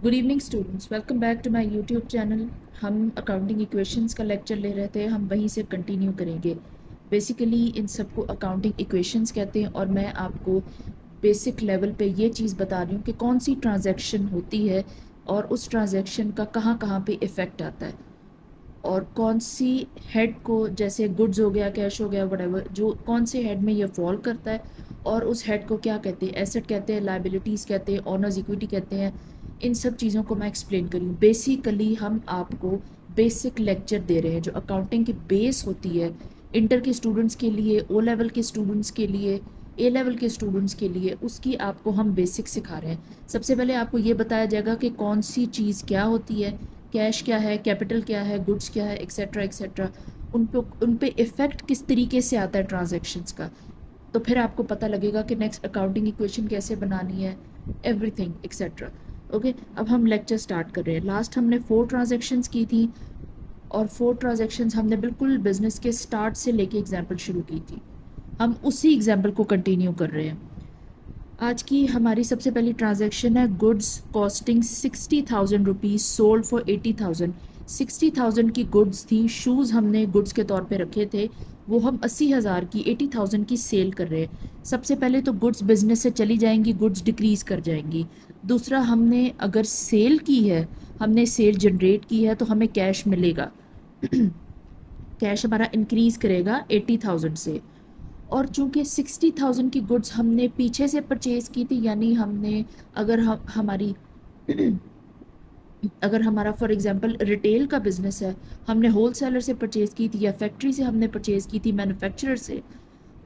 Good evening students, welcome back to my YouTube channel. हम accounting equations का lecture ले रहे थे, हम वहीं से कंटिन्यू करेंगे। बेसिकली इन सबको अकाउंटिंग इक्वेशंस कहते हैं और मैं आपको बेसिक लेवल पे ये चीज़ बता रही हूँ कि कौन सी ट्रांजैक्शन होती है और उस ट्रांजैक्शन का कहाँ कहाँ पे इफ़ेक्ट आता है और कौन सी हेड को, जैसे गुड्स हो गया, कैश हो गया, वटेवर, जो कौन से हेड में ये फॉल करता है और उस हेड को क्या कहते हैं, एसेट कहते हैं, लाइबिलिटीज़ कहते हैं, ऑनर्स इक्विटी कहते हैं। इन सब चीज़ों को मैं एक्सप्लेन करी हूँ। बेसिकली हम आपको बेसिक लेक्चर दे रहे हैं जो अकाउंटिंग की बेस होती है इंटर के स्टूडेंट्स के लिए, ओ लेवल के स्टूडेंट्स के लिए, ए लेवल के स्टूडेंट्स के लिए, उसकी आपको हम बेसिक सिखा रहे हैं। सबसे पहले आपको ये बताया जाएगा कि कौन सी चीज़ क्या होती है, कैश क्या है, कैपिटल क्या है, गुड्स क्या है, एक्सेट्रा एक्सेट्रा, उन पे इफ़ेक्ट किस तरीके से आता है ट्रांजैक्शंस का। तो फिर आपको पता लगेगा कि नेक्स्ट अकाउंटिंग इक्वेशन कैसे बनानी है, एवरीथिंग एक्सेट्रा। ओके, अब हम लेक्चर स्टार्ट कर रहे हैं। लास्ट हमने 4 ट्रांजैक्शंस की थी और 4 ट्रांजैक्शंस हमने बिल्कुल बिजनेस के स्टार्ट से लेके एग्जाम्पल शुरू की थी। हम उसी एग्जाम्पल को कंटिन्यू कर रहे हैं। आज की हमारी सबसे पहली ट्रांजैक्शन है goods costing 60,000 rupees sold for 80,000। 60,000 की गुड्स थी, शूज़ हमने गुड्स के तौर पे रखे थे, वो हम 80,000 की, 80,000 की सेल कर रहे हैं। सबसे पहले तो गुड्स बिजनेस से चली जाएंगी, गुड्स डिक्रीज़ कर जाएंगी। दूसरा, हमने अगर सेल की है, हमने सेल जनरेट की है तो हमें कैश मिलेगा। कैश हमारा इंक्रीज़ करेगा 80,000 से। और चूंकि 60,000 की गुड्स हमने पीछे से परचेज की थी, यानी हमने अगर हम हमारी अगर हमारा फॉर एग्जांपल रिटेल का बिजनेस है, हमने होल सेलर से परचेज की थी या फैक्ट्री से हमने परचेज की थी, मैन्युफैक्चरर से,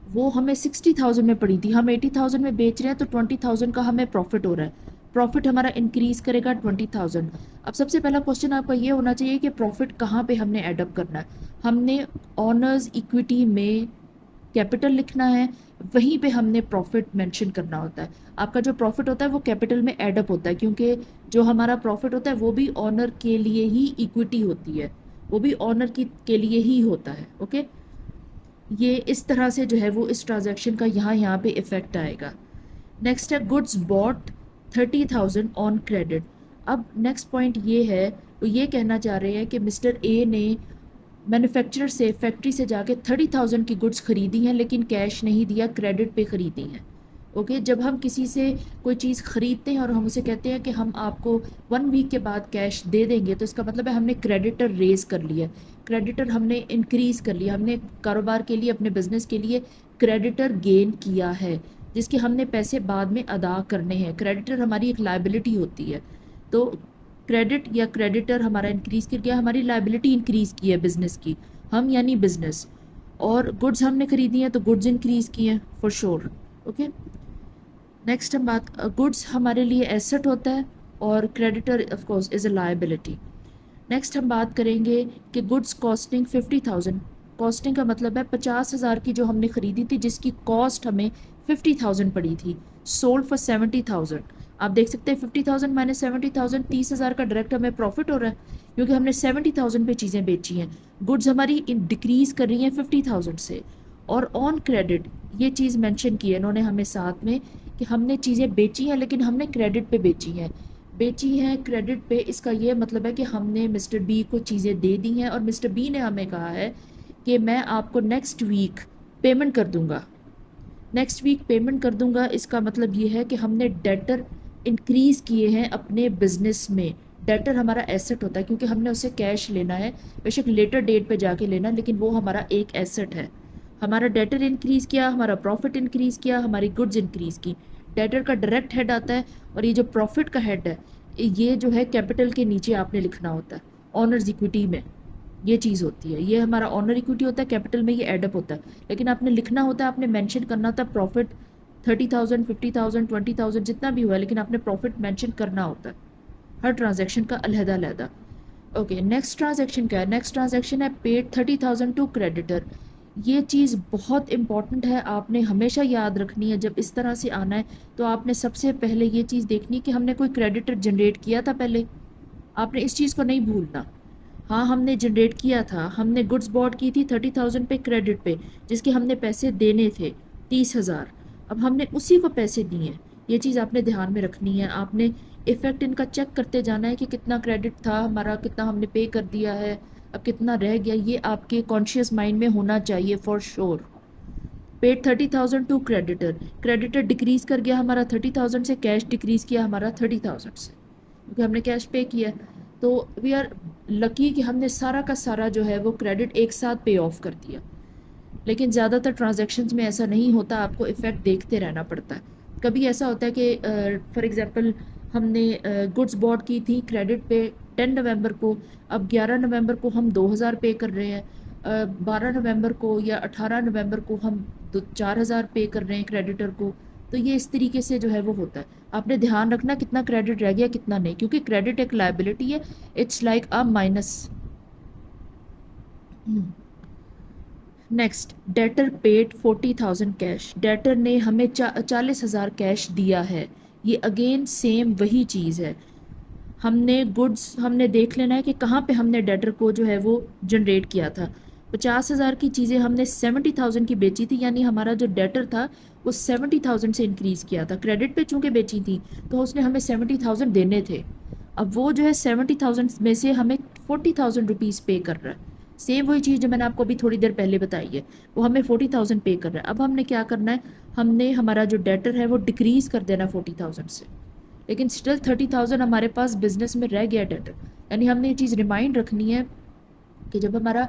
वो हमें 60,000 में पड़ी थी, हम 80,000 में बेच रहे हैं तो 20,000 का हमें प्रॉफिट हो रहा है। प्रॉफिट हमारा इंक्रीज करेगा 20,000। अब सबसे पहला क्वेश्चन आपका ये होना चाहिए कि प्रॉफिट कहाँ पे हमने एडअप करना है। हमने ऑनर्स इक्विटी में कैपिटल लिखना है, वहीं पे हमने प्रॉफिट मेंशन करना होता है। आपका जो प्रॉफिट होता है वो कैपिटल में एडअप होता है, क्योंकि जो हमारा प्रॉफिट होता है वो भी ऑनर के लिए ही इक्विटी होती है, वो भी ऑनर की के लिए ही होता है। ओके, ये इस तरह से जो है वो इस ट्रांजैक्शन का यहाँ पे इफेक्ट आएगा। नेक्स्ट है गुड्स बॉट 30,000 ऑन क्रेडिट। अब नेक्स्ट पॉइंट ये है, तो ये कहना चाह रहे हैं कि मिस्टर ए ने मैन्युफैक्चरर से, फैक्ट्री से जाके 30,000 की गुड्स खरीदी हैं लेकिन कैश नहीं दिया, क्रेडिट पे खरीदी हैं। ओके, जब हम किसी से कोई चीज़ खरीदते हैं और हम उसे कहते हैं कि हम आपको 1 वीक के बाद कैश दे देंगे, तो इसका मतलब है हमने क्रेडिटर रेज कर लिया, क्रेडिटर हमने इंक्रीज कर लिया, हमने कारोबार के लिए, अपने बिजनेस के लिए क्रेडिटर गेन किया है, जिसके हमने पैसे बाद में अदा करने हैं। क्रेडिटर हमारी एक लाइबिलिटी होती है, तो क्रेडिट या क्रेडिटर हमारा इंक्रीज कर गया, हमारी लाइबिलिटी इंक्रीज की है बिजनेस की, हम यानी बिजनेस, और गुड्स हमने खरीदी हैं तो गुड्स इंक्रीज की हैं फॉर श्योर। ओके, नेक्स्ट हम बात, गुड्स हमारे लिए एसेट होता है और creditor of course is a liability. Next हम बात करेंगे कि गुड्स कॉस्टिंग 50,000। कॉस्टिंग का मतलब है 50,000 की जो हमने खरीदी थी, जिसकी कॉस्ट हमें 50,000 पड़ी थी, सोल्ड फॉर 70,000। आप देख सकते हैं 50,000 माइनस 70,000, 30,000 का डायरेक्ट हमें प्रॉफिट हो रहा है, क्योंकि हमने 70,000 पे चीज़ें बेची हैं। गुड्स हमारी डिक्रीज कर रही हैं 50,000 से। और ऑन क्रेडिट ये चीज़ मेंशन की है इन्होंने हमें साथ में, कि हमने चीज़ें बेची हैं लेकिन हमने क्रेडिट पे बेची हैं क्रेडिट पे। इसका ये मतलब है कि हमने मिस्टर बी को चीज़ें दे दी हैं और मिस्टर बी ने हमें कहा है कि मैं आपको नेक्स्ट वीक पेमेंट कर दूंगा, नेक्स्ट वीक पेमेंट कर दूंगा। इसका मतलब ये है कि हमने डेटर इंक्रीज किए हैं अपने बिजनेस में। डेटर हमारा एसेट होता है क्योंकि हमने उससे कैश लेना है, बेशक लेटर डेट पे जाके लेना, लेकिन वो हमारा एक एसेट है। हमारा डेटर इंक्रीज किया, हमारा प्रॉफिट इंक्रीज किया, हमारी गुड्स इंक्रीज की। डेटर का डायरेक्ट हेड आता है और ये जो प्रॉफिट का हेड है, ये जो है कैपिटल के नीचे आपने लिखना होता है। ऑनर्स इक्विटी में ये चीज़ होती है, ये हमारा ऑनर इक्विटी होता है, कैपिटल में ये एडअप होता है, लेकिन आपने लिखना होता है, आपने मेंशन करना होता है प्रॉफिट 30,000, 50,000, 20,000 जितना भी हुआ, लेकिन आपने प्रॉफिट मेंशन करना होता है हर ट्रांजैक्शन का अलहदा। ओके, नेक्स्ट ट्रांजैक्शन क्या है? नेक्स्ट ट्रांजैक्शन है पेड 30,000 टू क्रेडिटर। ये चीज़ बहुत इंपॉर्टेंट है, आपने हमेशा याद रखनी है। जब इस तरह से आना है तो आपने सबसे पहले ये चीज़ देखनी कि हमने कोई क्रेडिटर जनरेट किया था पहले, आपने इस चीज़ को नहीं भूलना। हाँ, हमने जनरेट किया था, हमने गुड्स बॉट की थी 30,000 पे क्रेडिट पे, जिसके हमने पैसे देने थे 30,000। अब हमने उसी को पैसे दिए, ये चीज़ आपने ध्यान में रखनी है। आपने इफ़ेक्ट इनका चेक करते जाना है कि कितना क्रेडिट था हमारा, कितना हमने पे कर दिया है, अब कितना रह गया, ये आपके कॉन्शियस माइंड में होना चाहिए for sure. Paid 30,000 to creditor, creditor decrease कर गया हमारा 30,000 से, कैश डिक्रीज किया हमारा 30,000 से, क्योंकि हमने कैश पे किया। तो वी आर लकी कि हमने सारा का सारा जो है वो क्रेडिट एक साथ पे ऑफ कर दिया। लेकिन ज़्यादातर ट्रांजैक्शंस में ऐसा नहीं होता, आपको इफ़ेक्ट देखते रहना पड़ता है। कभी ऐसा होता है कि फॉर एग्जांपल हमने गुड्स बॉट की थी क्रेडिट पे 10 नवंबर को, अब 11 नवंबर को हम 2,000 पे कर रहे हैं, 12 नवंबर को या 18 नवंबर को हम 4,000 पे कर रहे हैं क्रेडिटर को। तो ये इस तरीके से जो है वो होता है। आपने ध्यान रखना कितना क्रेडिट रह गया कितना नहीं, क्योंकि क्रेडिट एक लायबिलिटी है, it's like a minus. Next, debtor paid 40,000 cash, debtor ने हमें 40,000 कैश दिया है। ये अगेन सेम वही चीज़ है। हमने गुड्स, हमने देख लेना है कि कहाँ पे हमने डेटर को जो है वो जनरेट किया था। 50,000 की चीज़ें हमने 70,000 की बेची थी, यानी हमारा जो डेटर था वो 70,000 से इंक्रीज़ किया था। क्रेडिट पे चूँकि बेची थी तो उसने हमें 70,000 देने थे। अब वो जो है 70,000 में से हमें 40,000 रुपीज़ पे कर रहा है। सेम वही चीज़ जो मैंने आपको अभी थोड़ी देर पहले बताई है, वो हमें 40,000 पे कर रहा है। अब हमने क्या करना है, हमने हमारा जो डेटर है वो डिक्रीज़ कर देना 40,000 से, लेकिन स्टिल 30,000 हमारे पास बिजनेस में रह गया डेटर। यानी हमने ये चीज़ रिमाइंड रखनी है कि जब हमारा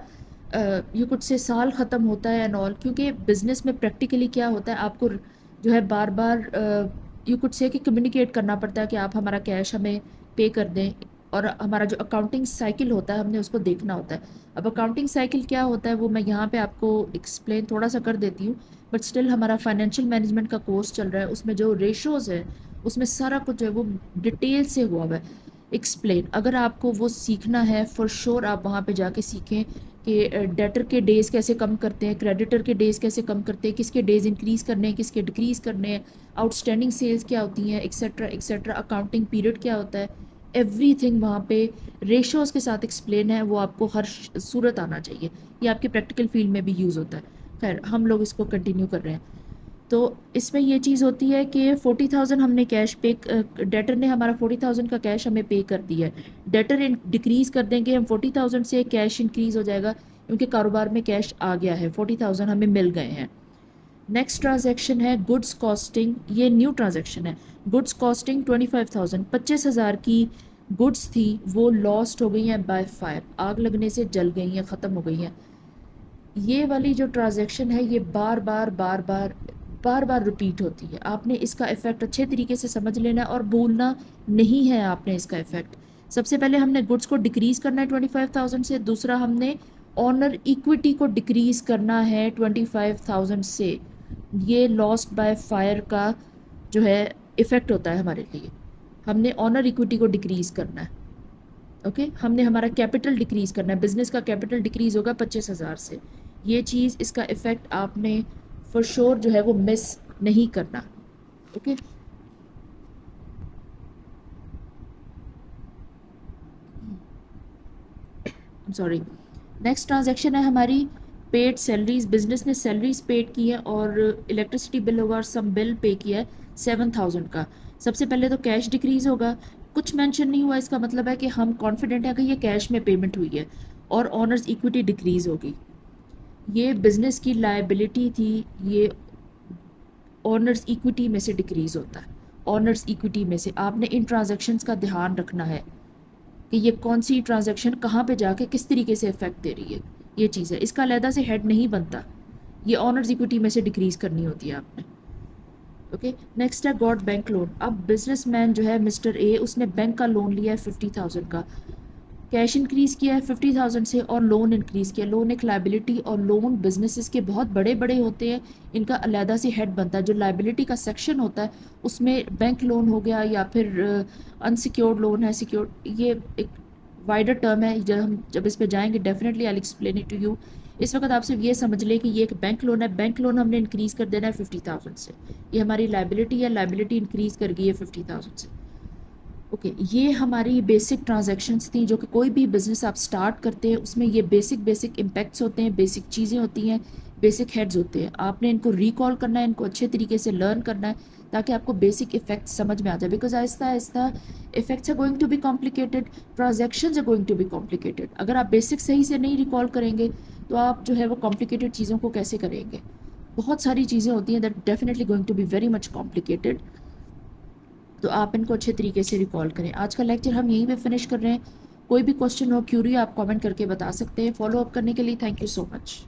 यू कुड से साल ख़त्म होता है एंड ऑल, क्योंकि बिजनेस में प्रैक्टिकली क्या होता है, आपको जो है बार बार यू कुड से कि कम्युनिकेट करना पड़ता है कि आप हमारा कैश हमें पे कर दें, और हमारा जो अकाउंटिंग साइकिल होता है हमने उसको देखना होता है। अब अकाउंटिंग साइकिल क्या होता है वो मैं यहाँ पे आपको एक्सप्लेन थोड़ा सा कर देती हूँ, बट स्टिल हमारा फाइनेंशियल मैनेजमेंट का कोर्स चल रहा है, उसमें जो रेशोज़ है उसमें सारा कुछ जो है वो डिटेल से हुआ हुआ है एक्सप्लेन। अगर आपको वो सीखना है फॉर श्योर आप वहाँ पे जाके सीखें कि डेटर के डेज़ कैसे कम करते हैं, क्रेडिटर के डेज़ कैसे कम करते हैं, किसके डेज़ इंक्रीज़ करने हैं, किसके डिक्रीज़ करने हैं, आउटस्टैंडिंग सेल्स क्या होती हैं, एक्सेट्रा एक्सेट्रा, अकाउंटिंग पीरियड क्या होता है, एवरीथिंग वहाँ पे रेशोज़ के साथ एक्सप्लेन है। वो आपको हर सूरत आना चाहिए, ये आपके प्रैक्टिकल फील्ड में भी यूज़ होता है। खैर हम लोग इसको कंटिन्यू कर रहे हैं। तो इसमें ये चीज़ होती है कि 40,000 हमने कैश पे, डेटर ने हमारा 40,000 का कैश हमें पे कर दिया है। डेटर डिक्रीज़ कर देंगे हम 40,000 से, कैश इंक्रीज़ हो जाएगा क्योंकि कारोबार में कैश आ गया है, 40,000 हमें मिल गए हैं। नेक्स्ट ट्रांजैक्शन है गुड्स कॉस्टिंग, ये न्यू ट्रांजैक्शन है। गुड्स कॉस्टिंग 25,000, 25,000 की गुड्स थी वो लॉस्ट हो गई हैं बाय फायर, आग लगने से जल गई हैं, ख़त्म हो गई हैं। ये वाली जो ट्रांजैक्शन है ये बार बार रिपीट होती है। आपने इसका इफ़ेक्ट अच्छे तरीके से समझ लेना है और भूलना नहीं है आपने इसका इफ़ेक्ट। सबसे पहले हमने गुड्स को डिक्रीज़ करना है 25,000 से, दूसरा हमने ऑनर इक्विटी को डिक्रीज़ करना है 25,000 से। ये लॉस्ट बाय फायर का जो है इफ़ेक्ट होता है हमारे लिए। हमने ऑनर इक्विटी को डिक्रीज़ करना है। ओके हमने हमारा कैपिटल डिक्रीज़ करना है, बिजनेस का कैपिटल डिक्रीज़ होगा 25,000 से। ये चीज़, इसका इफ़ेक्ट आपने फॉर श्योर जो है वो मिस नहीं करना। Okay sorry. नेक्स्ट ट्रांजैक्शन है हमारी पेड सैलरीज, बिजनेस ने सैलरीज पेड की है और इलेक्ट्रिसिटी बिल होगा और सम बिल पे किया है 7,000 का। सबसे पहले तो कैश डिक्रीज़ होगा, कुछ मेंशन नहीं हुआ, इसका मतलब है कि हम कॉन्फिडेंट है कि ये कैश में पेमेंट हुई है, और ऑनर्स इक्विटी डिक्रीज़ होगी। ये बिजनेस की लायबिलिटी थी, ये ऑनर्स इक्विटी में से डिक्रीज़ होता है। ऑनर्स इक्विटी में से आपने इन ट्रांजैक्शंस का ध्यान रखना है कि ये कौन सी ट्रांजैक्शन कहाँ पे जाके किस तरीके से इफेक्ट दे रही है, ये चीज़ है। इसका अलहदा से हेड नहीं बनता, ये ऑनर्स इक्विटी में से डिक्रीज़ करनी होती है आपने। ओके नेक्स्ट है गॉड बैंक लोन। अब बिजनेसमैन जो है मिस्टर ए, उसने बैंक का लोन लिया है 50,000 का, कैश इंक्रीज़ किया है 50,000 से और लोन इंक्रीज़ किया। लोन एक लाइबिलिटी, और लोन बिजनेसेस के बहुत बड़े बड़े होते हैं, इनका अलहदा से हेड बनता है। जो लाइबिलिटी का सेक्शन होता है उसमें बैंक लोन हो गया या फिर अनसिक्योर्ड लोन है, सिक्योर्ड, ये एक वाइडर टर्म है। जब इस पे जाएंगे definitely I explain it to you. इस वक्त आप सिर्फ ये समझ लें कि ये एक बैंक लोन है, बैंक लोन हमने इंक्रीज़ कर देना है 50,000 से। ये हमारी लाइबिलिटी है, लाइबिलिटी इंक्रीज़ कर गई है 50,000 से। ओके ये हमारी बेसिक ट्रांजैक्शंस थी, जो कि कोई भी बिज़नेस आप स्टार्ट करते हैं उसमें ये बेसिक इम्पैक्ट्स होते हैं, बेसिक चीज़ें होती हैं बेसिक हेड्स होते हैं, आपने इनको रिकॉल करना है, इनको अच्छे तरीके से लर्न करना है ताकि आपको बेसिक इफेक्ट्स समझ में आ जाए। बिकॉज आहिस्ता आहिस्ता effects are going to be complicated, transactions are going to be complicated. अगर आप बेसिक सही से नहीं रिकॉल करेंगे तो आप जो है वो कॉम्प्लिकेटेड चीज़ों को कैसे करेंगे। बहुत सारी चीज़ें होती हैं that definitely going to be very much complicated, तो आप इनको अच्छे तरीके से रिकॉल करें। आज का लेक्चर हम यहीं पे फिनिश कर रहे हैं। कोई भी क्वेश्चन हो, क्यूरी, आप कमेंट करके बता सकते हैं। फॉलो अप करने के लिए थैंक यू सो मच।